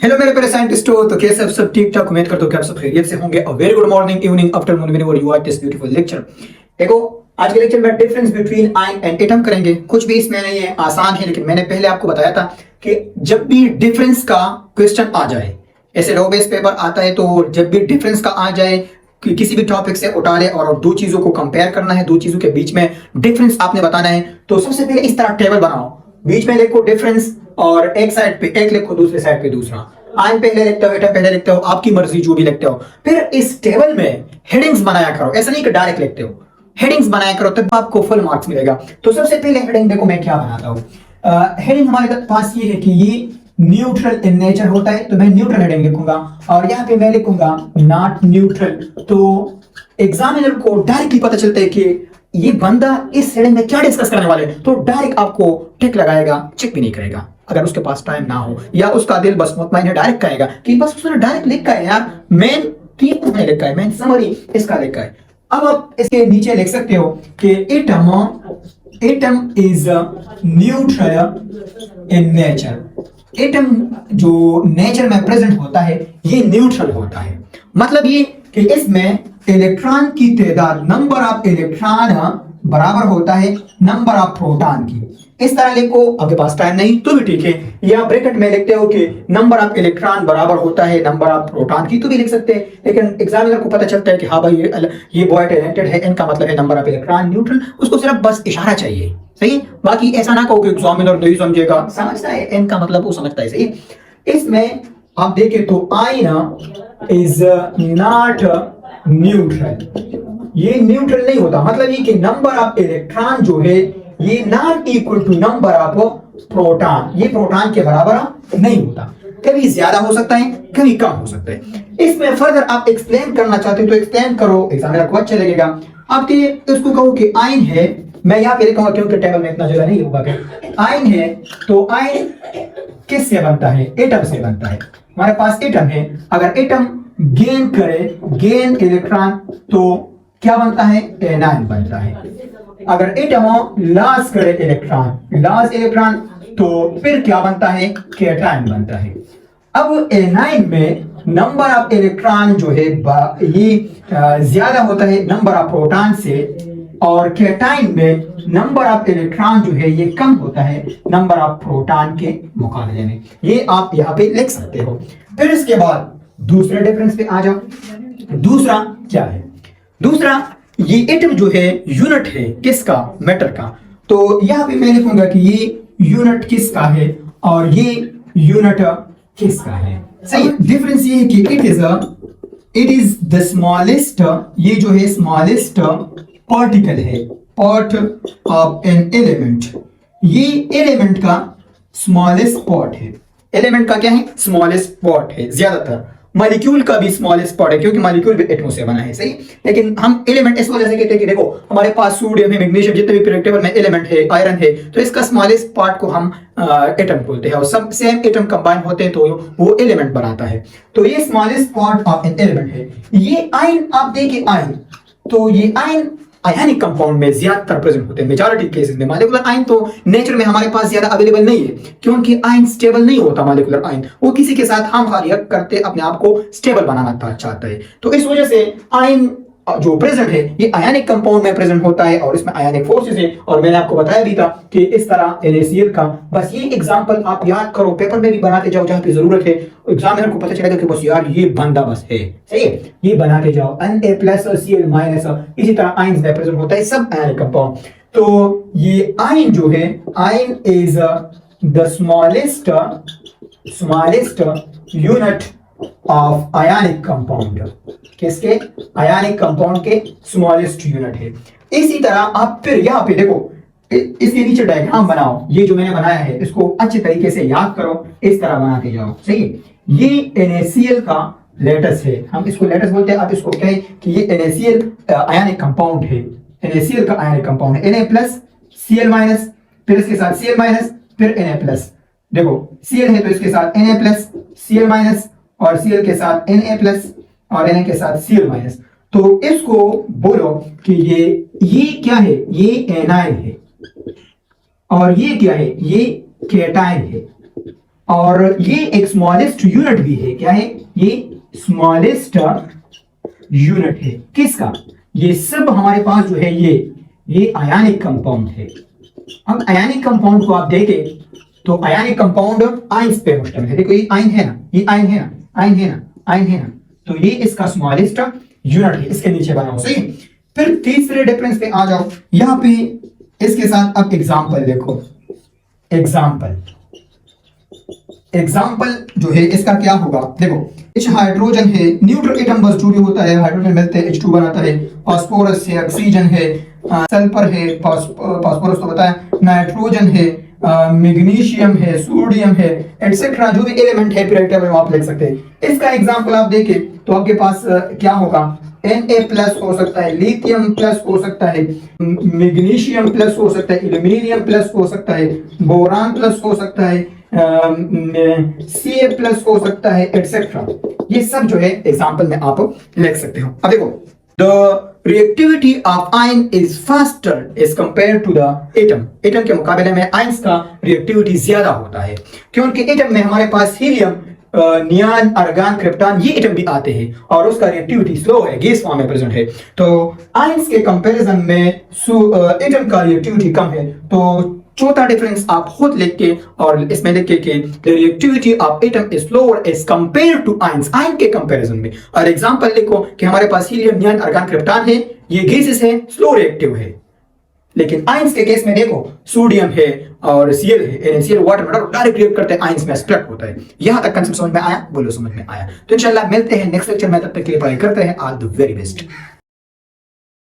Hello मेरे प्यारे साइंटिस्टों, तो कैसे आप सब ठीक ठाक। उम्मीद करता हूँ कि आप सब खैरियत से होंगे। A very good morning, evening, afternoon, whenever you watch this beautiful lecture. देखो, आज के लेक्चर में difference between ion and atom करेंगे। कुछ भी इसमें नहीं है, आसान है, लेकिन मैंने पहले आपको बताया था कि जब भी डिफरेंस का क्वेश्चन आ जाए, ऐसे लो बेस पेपर आता है, तो जब भी डिफरेंस का आ जाए कि किसी भी टॉपिक से उठा ले और दो चीजों को कंपेयर करना है, दो चीजों के बीच में डिफरेंस आपने बताना है, तो सबसे पहले इस तरह टेबल बनाओ। बीच में लिखो डिफरेंस और एक साइड पे एक लिखो, दूसरे साइड पे दूसरा। आयन पहले लिखते हो, एटम पहले लिखते हो, आपकी मर्जी, जो भी लिखते हो। फिर इस टेबल में हेडिंग्स बनाया करो, ऐसा नहीं कि डायरेक्ट लिखते हो, हेडिंग्स बनाया करो, तब आपको फुल मार्क्स मिलेगा। तो सबसे पहले हेडिंग देखो मैं क्या बनाता हूं। हेडिंग हमारे पास ये है कि ये न्यूट्रल इन नेचर होता है, तो मैं न्यूट्रल हेडिंग लिखूंगा और यहाँ पे मैं लिखूंगा नॉट न्यूट्रल। तो एग्जामिनर को डायरेक्टली पता चलता है कि ये बंदा इस हेडिंग में क्या डिस्कस करने वाले, तो डायरेक्ट आपको टिक लगाएगा, चेक भी नहीं करेगा। अगर उसके पास टाइम ना हो या उसका दिल बस मुतमईन है, डायरेक्ट कहेगा कि बस उसने डायरेक्ट लिखा है यार, मेन थीम उसने लिखा है, मेन समरी इसका लिखा है। अब आप इसके नीचे लिख सकते हो कि atom is neutral in nature. Atom जो नेचर में प्रेजेंट होता है ये न्यूट्रल होता है। मतलब ये कि इसमें इलेक्ट्रॉन की तादाद, नंबर ऑफ इलेक्ट्रॉन बराबर होता है नंबर ऑफ प्रोटॉन की। इस तरह लिखो, आपके पास टाइम नहीं तो भी ठीक है, या ब्रैकेट में लिखते हो कि नंबर ऑफ इलेक्ट्रॉन बराबर होता है नंबर ऑफ प्रोटॉन की, तो भी लिख सकते हैं। लेकिन एग्जामिनर को पता चलता है कि हाँ भाई ये बॉय टैलेंटेड है, इनका मतलब है नंबर ऑफ इलेक्ट्रॉन न्यूट्रल, उसको सिर्फ बस इशारा चाहिए, सही। बाकी ऐसा ना कहो कि एग्जामिनर नहीं समझेगा, समझता है, इनका मतलब वो समझता है, सही। इसमें आप देखें तो आयन इज नॉट न्यूट्रल, ये न्यूट्रल नहीं होता। मतलब ये कि नंबर ऑफ इलेक्ट्रॉन जो है ये not equal to number of proton, ये प्रोटॉन के बराबर नहीं होता। कभी ज्यादा हो सकता है, कभी कम हो सकता है। इसमें फर्दर आप एक्सप्लेन करना चाहते हो तो एक्सप्लेन करो, एग्जामिनर को अच्छा लगेगा। आपके इसको कहो कि आयन है, मैं यहाँ पे लिखूंगा क्योंकि टेबल में इतना जगह नहीं होगा। आयन है तो आयन किससे बनता है? एटम से बनता है। हमारे पास एटम है, अगर एटम गेन करे, गेन इलेक्ट्रॉन, तो क्या बनता है? एनायन बनता है। अगर एटम लॉस करे इलेक्ट्रॉन, लॉस इलेक्ट्रॉन, तो फिर क्या बनता है? कैटायन बनता है। अब एनायन में नंबर ऑफ इलेक्ट्रॉन जो है ये ज्यादा होता है नंबर ऑफ प्रोटॉन से, और कैटायन में नंबर ऑफ इलेक्ट्रॉन जो है ये कम होता है नंबर ऑफ प्रोटॉन के मुकाबले में। ये आप यहाँ पे लिख सकते हो। फिर इसके बाद दूसरे डिफरेंस पे आ जाओ। दूसरा क्या है? दूसरा, ये एटम जो है यूनिट है किसका? मैटर का। तो यहां पे मैं लिखूंगा कि ये यूनिट किसका है और ये यूनिट किसका है, सही। डिफरेंस ये है कि इट इज द स्मॉलेस्ट, ये जो है स्मॉलेस्ट पार्टिकल है, पार्ट ऑफ एन एलिमेंट। ये एलिमेंट का स्मॉलेस्ट पार्ट है। एलिमेंट का क्या है? स्मॉलेस्ट पार्ट है। ज्यादातर मॉलिक्यूल का भी स्मॉलेस्ट पार्ट है, क्योंकि मॉलिक्यूल भी एटमों से बना है, सही। लेकिन हम एलिमेंट इस वजह से कहते हैं कि देखो हमारे पास सोडियम है, मैग्नीशियम, जितने भी पीरियोडिक टेबल में एलिमेंट है, आयरन है, तो इसका स्मॉलेस्ट पार्ट को हम एटम बोलते हैं, और सब सेम एटम कंबाइन होते हैं तो वो एलिमेंट बनाता है। तो ये smallest part of an element है। ये आयन, आप देखिए आयन, तो ये आयन आयनिक कंपाउंड में ज्यादातर प्रेजेंट होते हैं, मेजॉरिटी केसेस में। मॉलिक्यूलर आयन तो नेचर में हमारे पास ज्यादा अवेलेबल नहीं है, क्योंकि आयन स्टेबल नहीं होता। मॉलिक्यूलर आयन वो किसी के साथ हम रिएक्ट करते अपने आप को स्टेबल बनाना चाहता है, तो इस वजह से आयन जो प्रेजेंट है ये आयनिक कंपाउंड में प्रेजेंट होता है, और इसमें आयनिक फोर्सेस है। और मैंने आपको बताया भी था कि इस तरह NaCl का, बस ये एग्जांपल आप याद करो, पेपर में भी बनाते जाओ जहां पे जरूरत है, एग्जामिनर को पता चलेगा कि बस यार ये बंदा बस है, सही है। ये बनाते जाओ, Na+ और Cl-, इसी तरह आयंस में प्रेजेंट होता है सब आयनिक कंपाउंड। तो ये आयन जो है, ion is the smallest unit of ionic compound. किसके? आयनिक कंपाउंड के स्मॉलेस्ट यूनिट है। इसी तरह आप फिर यहाँ पे देखो, इसके नीचे डायग्राम बनाओ। ये जो मैंने बनाया है इसको अच्छे तरीके से याद करो, इस तरह बनाते जाओ, सही है। ये NaCl का लेटस है, हम इसको लेटस बोलते हैं। आप इसको कहें कि ये NaCl आयनिक कंपाउंड है, NaCl का आयनिक कंपाउंड है। Na+, Cl-, फिर इसके साथ Cl-, फिर Na+। देखो Cl है तो इसके साथ Na+, Cl-, और Cl के साथ Na+, और Na के साथ Cl-। तो इसको बोलो कि ये क्या है? ये एनायन है, और ये क्या है? ये कैटायन है। और ये एक स्मॉलेस्ट यूनिट भी है। क्या है ये? स्मॉलेस्ट यूनिट है किसका? ये सब हमारे पास जो है ये आयनिक कंपाउंड है। अब आयनिक कंपाउंड को आप देखें तो आयनिक कंपाउंड आयंस पे मुश्तमिल है। देखो ये आयन है ना, ये आयन है ना, आयन है ना, आयन है ना, तो ये इसका स्मॉलेस्ट यूनिट है, इसके नीचे बनाओ। सही। फिर तीसरे डिफरेंस पे आ जाओ, यहां पे इसके साथ अब एग्जांपल देखो। एग्जांपल जो है इसका क्या होगा? देखो H हाइड्रोजन है, न्यूट्रल एटम बस जो भी होता है, हाइड्रोजन मिलते हैं H2 बनाता है, फास्फोरस है, ऑक्सीजन है, सल्फर है, फास्फोरस तो बताया, नाइट्रोजन है, मैग्नीशियम है, सोडियम है, एटसेट्रा जो भी एलिमेंट है पीरियोडिक टेबल में आप लिख सकते हैं। इसका एग्जांपल आप देखें तो आपके पास क्या होगा? Na+ हो सकता है, लिथियम प्लस हो सकता है, मैग्नीशियम प्लस हो सकता है, एल्यूमिनियम प्लस हो सकता है, बोरान प्लस हो सकता है, Ca+ हो सकता है, एटसेट्रा। ये सब जो है एग्जांपल में आप लिख सकते हो। अब देखो, the reactivity of ion is faster as compare to the atom. Atom के मुकाबले में आयंस का रिएक्टिविटी ज्यादा होता है, क्योंकि एटम में हमारे पास हीलियम, नियान, आर्गन, क्रिप्टॉन ये एटम भी आते हैं और उसका रिएक्टिविटी स्लो है, गैस फॉर्म में प्रेजेंट है। तो आयंस के कंपैरिजन में एटम का रिएक्टिविटी कम है। तो चौथा डिफरेंस आप खुद लिख के और इसमें लिखे कि the reactivity of atom is slower as compare to ions, ion के कंपैरिजन में। और एग्जांपल लिखो कि हमारे पास हीलियम, नियान, आर्गन, क्रिप्टॉन है, ये गैसेस है, स्लो रिएक्टिव है। लेकिन आयंस के केस में देखो सोडियम है और Cl है, NaCl वाटर में डायरेक्ट रिएक्ट करते हैं, आयंस में स्प्लिट होता है। यहां तक कंसेप्ट समझ में आया? बोलो समझ में आया। तो इंशाल्लाह मिलते हैं नेक्स्ट लेक्चर में, तब तक के लिए पढ़ाई करते हैं। All the very best.